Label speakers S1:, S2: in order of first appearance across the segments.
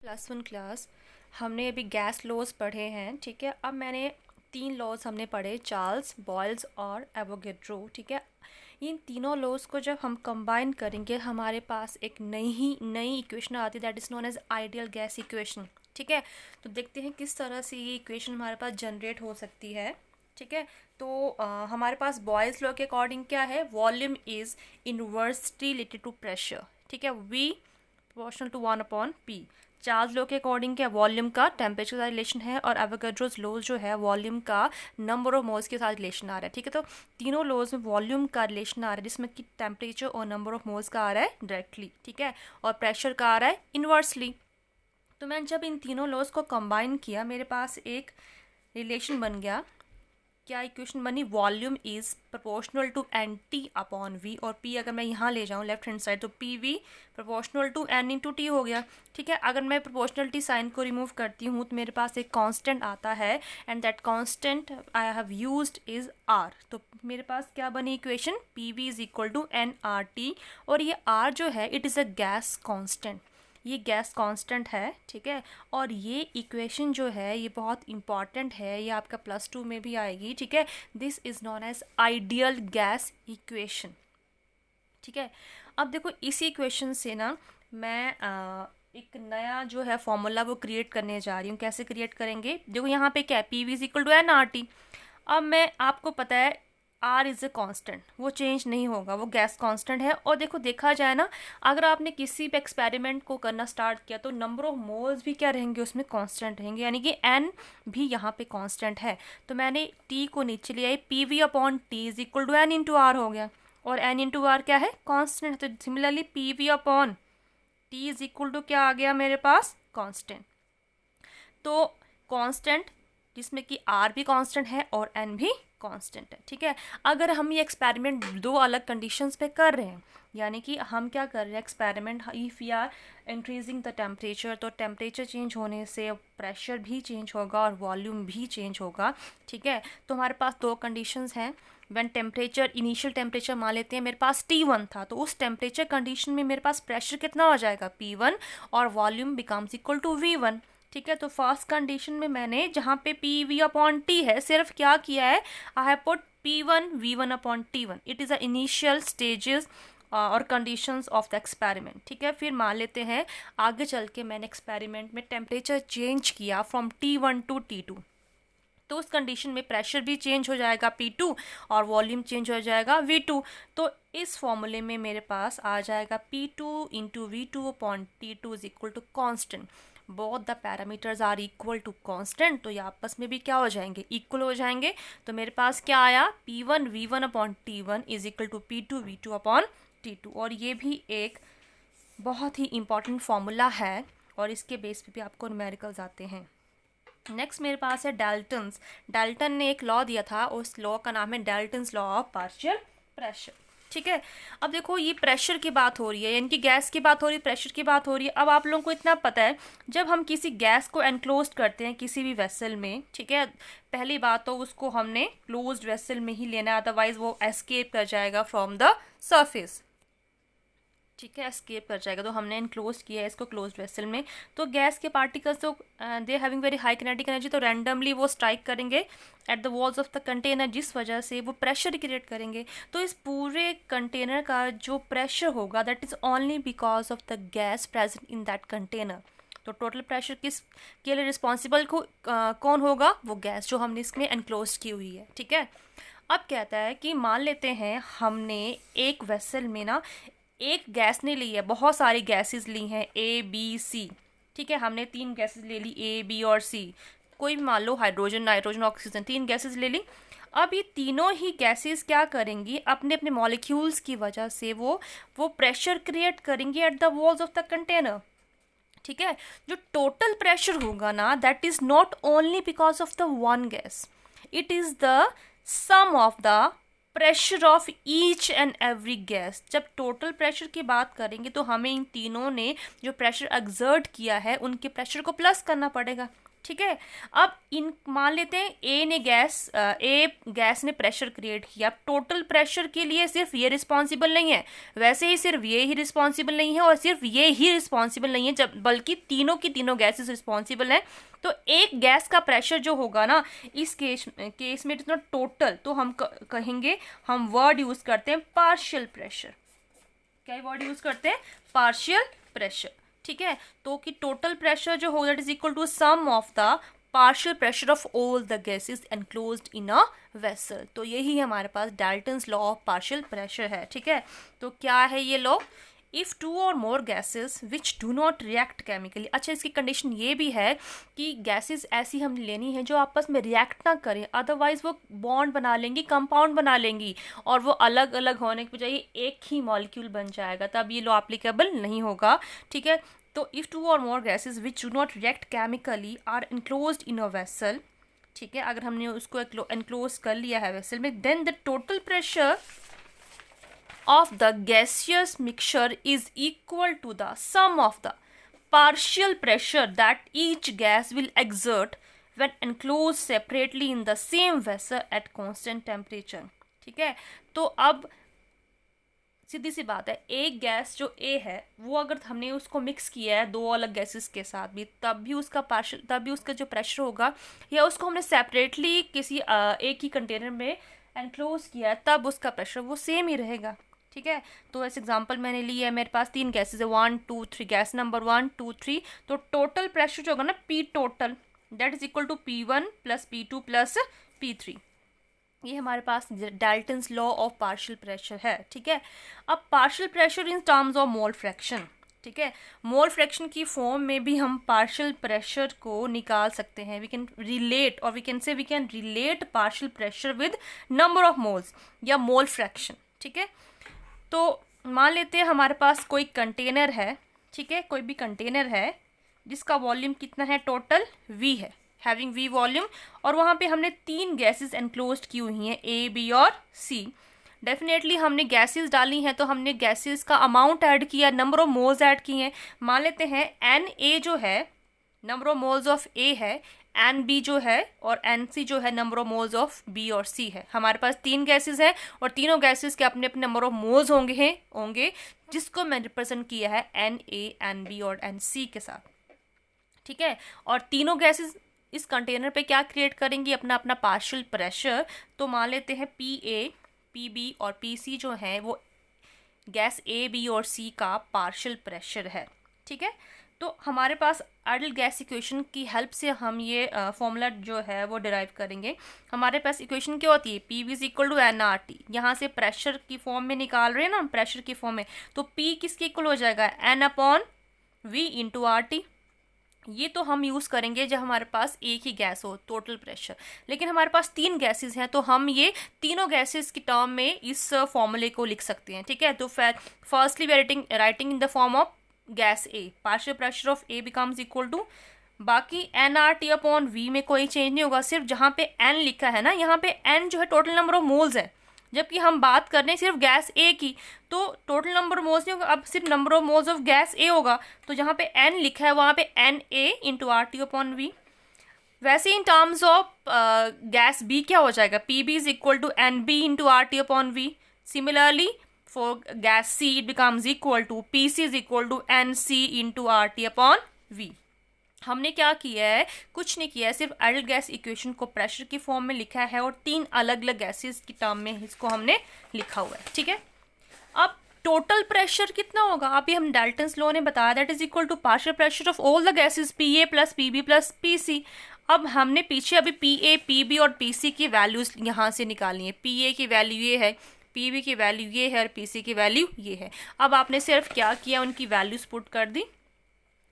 S1: +1 class हमने अभी gas laws पढ़े हैं। ठीक है, अब मैंने 3 लॉज हमने पढ़े, चार्ल्स, बॉयल्स और एवोगेड्रो। ठीक है, इन तीनों लॉज को जब हम कंबाइन करेंगे हमारे पास एक नई इक्वेशन आती है, that is known as ideal gas equation. ठीक है, तो देखते हैं किस तरह से ये इक्वेशन हमारे पास जनरेट हो सकती है। ठीक है, तो हमारे पास बॉयल्स लॉ के अकॉर्डिंग क्या है, volume is inversely related to pressure. ठीक है, V proportional to 1/p। Charles law के अकॉर्डिंग क्या, वॉल्यूम का टेम्परेचर के साथ रिलेशन है, और एवोगैड्रोस लॉ जो है वॉल्यूम का नंबर ऑफ मोल्स के साथ रिलेशन आ रहा है। ठीक है, तो तीनों लॉज में वॉल्यूम का रिलेशन आ रहा है, जिसमें कि टेम्परेचर और नंबर ऑफ मोल्स का आ रहा है डायरेक्टली। ठीक है, और प्रेशर का आ रहा है इन्वर्सली। तो मैंने जब इन तीनों लॉज को कंबाइन किया, मेरे पास एक रिलेशन बन गया। क्या इक्वेशन बनी, volume is proportional to n T upon V, और पी अगर मैं यहाँ ले जाऊँ लेफ्ट हैंड साइड तो P V proportional to n into T हो गया। ठीक है, अगर मैं प्रोपोर्शनलिटी साइन को रिमूव करती हूँ तो मेरे पास एक कांस्टेंट आता है, and that constant I have used is R. तो मेरे पास क्या बनी equation, P V is equal to n R T, और ये आर जो है it is a gas constant, ये गैस कांस्टेंट है। ठीक है, और ये इक्वेशन जो है ये बहुत इंपॉर्टेंट है, ये आपका +2 में भी आएगी। ठीक है, this is known as ideal gas equation. ठीक है, अब देखो इसी इक्वेशन से ना मैं एक नया जो है फॉर्मूला वो क्रिएट करने जा रही हूँ। कैसे क्रिएट करेंगे, देखो यहाँ पे क्या है, P V is equal to n R T. अब मैं आपको पता है आर इज़ ए कांस्टेंट, वो चेंज नहीं होगा, वो गैस कांस्टेंट है। और देखो देखा जाए ना, अगर आपने किसी भी एक्सपेरिमेंट को करना स्टार्ट किया तो नंबर ऑफ मोल्स भी क्या रहेंगे, उसमें कांस्टेंट रहेंगे, यानी कि एन भी यहाँ पे कांस्टेंट है। तो मैंने टी को नीचे लिया है, P V upon T is equal to n into R हो गया, और एन इंटू आर क्या है, कांस्टेंट। तो similarly P V upon T is equal to क्या आ गया मेरे पास, कांस्टेंट। तो कांस्टेंट जिसमें कि आर भी कांस्टेंट है और एन भी कांस्टेंट है। ठीक है, अगर हम ये एक्सपेरिमेंट दो अलग कंडीशंस पे कर रहे हैं, यानी कि हम क्या कर रहे हैं experiment, if we are increasing the temperature, तो टेम्परेचर चेंज होने से प्रेशर भी चेंज होगा और वॉल्यूम भी चेंज होगा। ठीक है, तो हमारे पास दो कंडीशंस हैं। व्हेन टेम्परेचर, इनिशियल टेम्परेचर मान लेते हैं मेरे पास T1 था, तो उस टेम्परेचर कंडीशन में मेरे पास प्रेशर कितना हो जाएगा, P1, और volume becomes equal to V1। ठीक है, तो फर्स्ट कंडीशन में मैंने जहाँ पे पी वी अपॉन टी है सिर्फ क्या किया है, I have put P1 V1 upon T1, it is a initial stages और कंडीशंस ऑफ द एक्सपेरिमेंट। ठीक है, फिर मान लेते हैं आगे चल के मैंने एक्सपेरिमेंट में टेम्परेचर चेंज किया फ्रॉम T1 टू T2, तो उस कंडीशन में प्रेशर भी चेंज हो जाएगा P2 और वॉल्यूम चेंज हो जाएगा V2। तो इस फॉर्मूले में मेरे पास आ जाएगा P2 into V2 upon T2 is equal to constant. Both the parameters are equal to constant, तो ये आपस में भी क्या हो जाएंगे, इक्वल हो जाएंगे। तो मेरे पास क्या आया, P1 V1 upon T1 is equal to P2 V2 upon T2, और ये भी एक बहुत ही इंपॉर्टेंट फार्मूला है, और इसके बेस पे भी आपको न्यूमेरिकल्स आते हैं। नेक्स्ट मेरे पास है डाल्टन्स। डाल्टन ने एक लॉ दिया था, उस लॉ का नाम है Dalton's law of partial pressure. ठीक है, अब देखो ये प्रेशर की बात हो रही है, यानी कि गैस की बात हो रही है, प्रेशर की बात हो रही है। अब आप लोगों को इतना पता है, जब हम किसी गैस को एनक्लोज करते हैं किसी भी वेसल में, ठीक है, पहली बात तो उसको हमने क्लोज्ड वेसल में ही लेना है, अदरवाइज वो एस्केप कर जाएगा फ्रॉम द सरफेस। ठीक है, एस्केप कर जाएगा, तो हमने इनक्लोज किया है इसको क्लोज वेसल में। तो गैस के पार्टिकल्स तो they having very high kinetic energy, तो रैंडमली वो स्ट्राइक करेंगे eight the walls of the container, जिस वजह से वो प्रेशर क्रिएट करेंगे। तो इस पूरे कंटेनर का जो प्रेशर होगा that is only because of the gas present in that container. तो टोटल प्रेशर किस के लिए रिस्पॉन्सिबल कौन होगा, वो गैस जो हमने इसमें एनक्लोज की हुई है। ठीक है, अब कहता है कि मान लेते हैं हमने एक वेसल में ना एक गैस ने ली है, बहुत सारी गैसेस ली हैं A B C। ठीक है, हमने 3 गैसेस ले ली A B और C, कोई भी मान लो हाइड्रोजन नाइट्रोजन ऑक्सीजन, 3 गैसेस ले ली। अब ये तीनों ही गैसेस क्या करेंगी, अपने अपने मॉलिक्यूल्स की वजह से वो प्रेशर क्रिएट करेंगी at the walls of the container. ठीक है, जो टोटल प्रेशर होगा ना that is not only because of the one gas, it is the sum of the pressure of each and every gas. जब total pressure की बात करेंगे तो हमें इन तीनों ने जो प्रेशर एक्सर्ट किया है उनके प्रेशर को प्लस करना पड़ेगा। ठीक है। अब इन मान लेते हैं ए गैस ने प्रेशर क्रिएट किया। टोटल प्रेशर के लिए सिर्फ ये रिस्पॉन्सिबल नहीं है, वैसे ही सिर्फ ये ही रिस्पॉन्सिबल नहीं है और सिर्फ ये ही रिस्पॉन्सिबल नहीं है, जब बल्कि तीनों की तीनों गैसेस रिस्पॉन्सिबल हैं। तो एक गैस का प्रेशर जो होगा ना, इस केस में इट इज नॉट टोटल, तो हम कहेंगे, हम वर्ड यूज करते हैं पार्शियल प्रेशर। क्या वर्ड यूज करते हैं? Partial pressure. ठीक है, तो कि टोटल प्रेशर जो हो that is equal to sum of the partial pressure of all the gases enclosed in a vessel. तो यही हमारे पास Dalton's law of partial pressure है। ठीक है, तो क्या है ये law? If two or more gases which do not react chemically. अच्छा, इसकी कंडीशन ये भी है कि गैसेस ऐसी हम लेनी है जो आपस में रिएक्ट ना करें, अदरवाइज वो बॉन्ड बना लेंगी, कंपाउंड बना लेंगी, और वो अलग अलग होने के बजाय एक ही मॉलिक्यूल बन जाएगा, तब ये लॉ एप्लीकेबल नहीं होगा। ठीक है, तो if two or more gases which do not react chemically are enclosed in a vessel, ठीक है, अगर हमने उसको एनक्लोज कर लिया है वेसल में, then the total pressure of the gaseous mixture is equal to the sum of the partial pressure that each gas will exert when enclosed separately in the same vessel at constant temperature। ठीक है, तो अब सीधी सी बात है, एक gas जो ए है वो अगर हमने उसको मिक्स किया है दो अलग गैसेस के साथ भी, तब भी उसका जो प्रेशर होगा, या उसको हमने सेपरेटली किसी एक ही कंटेनर में एनक्लोज किया है, तब उसका प्रेशर वो सेम ही रहेगा। ठीक है, तो ऐसे एग्जांपल मैंने ली है, मेरे पास 3 गैसेस है, 1 2 3, गैस नंबर 1 2 3, तो टोटल प्रेशर जो होगा ना, P total that is equal to P1 plus P2 plus P3। ये हमारे पास Dalton's law of partial pressure है। ठीक है, अब partial pressure in terms of mole fraction. ठीक है, मोल फ्रैक्शन की फॉर्म में भी हम पार्शियल प्रेशर को निकाल सकते हैं। वी कैन रिलेट, और we can relate partial pressure with number of moles या मोल फ्रैक्शन। ठीक है, तो मान लेते हैं हमारे पास कोई कंटेनर है। ठीक है, कोई भी कंटेनर है जिसका वॉल्यूम कितना है, टोटल V है, हैविंग V वॉल्यूम, और वहाँ पे हमने 3 गैसेस एनक्लोज्ड की हुई हैं, A, B और C। डेफिनेटली हमने गैसेस डाली हैं, तो हमने गैसेस का अमाउंट ऐड किया, नंबर ऑफ मोल्स ऐड किए हैं। मान लेते हैं Na जो है number of moles of A है, Nb जो है, और Nc जो है number of moles of B और C है। हमारे पास 3 गैसेस हैं और तीनों गैसेस के अपने अपने नंबर ऑफ मोल्स होंगे जिसको मैं रिप्रेजेंट किया है Na, Nb और Nc के साथ। ठीक है, और तीनों गैसेस इस कंटेनर पे क्या क्रिएट करेंगी, अपना अपना पार्शियल प्रेशर। तो मान लेते हैं Pa, Pb और Pc जो है वो गैस A, B और C का पार्शियल प्रेशर है। ठीक है, तो हमारे पास आइडियल गैस इक्वेशन की हेल्प से हम ये फॉर्मूला जो है वो डिराइव करेंगे। हमारे पास इक्वेशन क्या होती है, PV is equal to nRT। यहाँ से प्रेशर की फॉर्म में निकाल रहे हैं ना, प्रेशर की फॉर्म में, तो P किसके इक्वल हो जाएगा, N/V इंटू RT। ये तो हम यूज़ करेंगे जब हमारे पास एक ही गैस हो, टोटल प्रेशर। लेकिन हमारे पास 3 गैसेस हैं, तो हम ये तीनों गैसेस की टर्म में इस फॉर्मूले को लिख सकते हैं। ठीक है, तो firstly we are writing in the form of gas A, partial pressure of A becomes equal to, बाकी nRT/V में कोई चेंज नहीं होगा, सिर्फ जहाँ पे N लिखा है ना, यहाँ पे N जो है टोटल नंबर ऑफ मोल्स है, जबकि हम बात कर रहे हैं सिर्फ गैस A की, तो टोटल नंबर ऑफ मोल्स नहीं होगा, अब सिर्फ number of moles of gas A होगा, तो जहाँ पे N लिखा है वहाँ पे Na इंटू RT/V। वैसे in terms of gas B क्या हो जाएगा, PB is equal to NB into RT/V। Similarly for gas C it becomes equal to PC is equal to NC into RT/V। हमने क्या किया है, कुछ नहीं किया है, सिर्फ आइडियल गैस इक्वेशन को प्रेशर की फॉर्म में लिखा है और 3 अलग अलग गैसेस की टर्म में इसको हमने लिखा हुआ है। ठीक है, अब टोटल प्रेशर कितना होगा, अभी हम डाल्टन्स लॉ ने बताया, that is equal to partial pressure of all the gases Pa plus Pb plus Pc। अब हमने पीछे अभी Pa, Pb और Pc की वैल्यूज यहाँ से निकालनी है। Pa की वैल्यू ये है, Pb की वैल्यू ये है और Pc की वैल्यू ये है। अब आपने सिर्फ क्या किया, उनकी वैल्यूज पुट कर दी।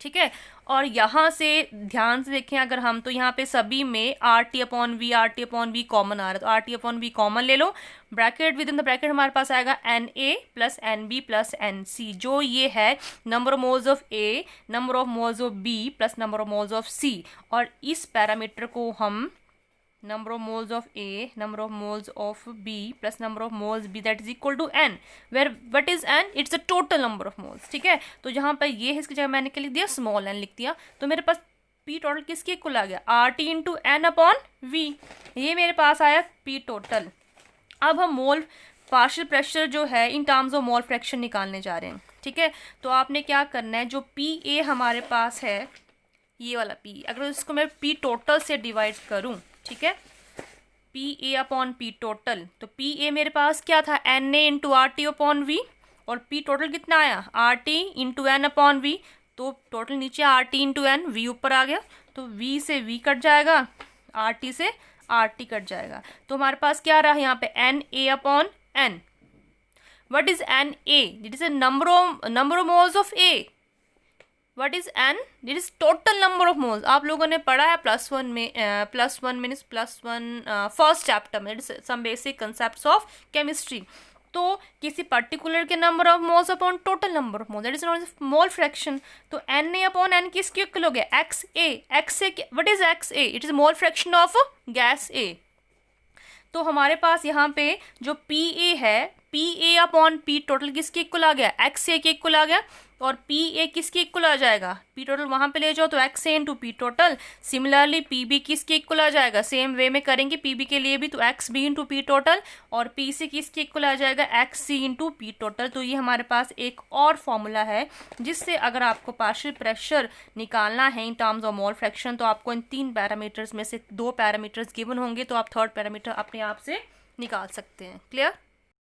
S1: ठीक है, और यहाँ से ध्यान से देखें अगर हम, तो यहाँ पे सभी में RT/V कॉमन आ रहा है, तो RT/V कॉमन ले लो, bracket with in the bracket हमारे पास आएगा Na plus NB plus NC, जो ये है number of moles of A, number of moles of B plus number of moles of C, और इस पैरामीटर को हम number of moles of A, number of moles of B plus number of moles B that is equal to N, where what is N? It's the total number of moles. ठीक है, तो जहाँ पर ये है इसकी जगह मैंने क्या लिख दिया, स्मॉल n लिख दिया। तो मेरे पास पी टोटल किसके इक्वल आ गया, R T into n upon V, ये मेरे पास आया पी टोटल। अब हम मोल पार्शियल प्रेशर जो है इन टर्म्स ऑफ मोल फ्रैक्शन निकालने जा रहे हैं, ठीक है। तो आपने क्या करना है, जो पी ए हमारे पास है, ये वाला पी, अगर इसको मैं पी टोटल से डिवाइड करूं, ठीक है, P A upon P total, तो पी ए मेरे पास क्या था, n A into R T upon V, और पी टोटल कितना आया, R T into n upon V, तो टोटल नीचे R T into n, V ऊपर आ गया, तो वी से वी कट जाएगा, आर टी से आर टी कट जाएगा, तो हमारे पास क्या रहा यहाँ पे, n A upon n. What is n A, it is a number of moles of A. What is n, it is total number of moles. आप लोगों ने पढ़ा है +1 मीन्स +1 फर्स्ट चैप्टर में, some basic concepts of chemistry. तो किसी particular के number of moles upon total number of moles, that is not mole fraction. तो एन ए अपॉन एन किसके इक्वल हो गया, X A. X A what is X A, it is mole fraction of gas A. तो हमारे पास यहाँ पे जो पी ए है, P A upon P total किसके इक्वल आ गया, एक्स ए के इक्वल आ गया, और पी ए किसके इक्वल आ जाएगा, पी टोटल वहाँ पे ले जाओ तो X A into P total. Similarly P B किसके इक्वल आ जाएगा, सेम वे में करेंगे पी बी के लिए भी, तो x B into P total, और पी सी किसके इक्वल आ जाएगा, x C into P total. तो ये हमारे पास एक और फॉर्मूला है जिससे अगर आपको पार्शियल प्रेशर निकालना है इन टर्म्स ऑफ मोल फ्रैक्शन, तो आपको इन 3 पैरामीटर्स में से 2 पैरामीटर्स गिवन होंगे, तो आप 3rd पैरामीटर अपने आप से निकाल सकते हैं। क्लियर।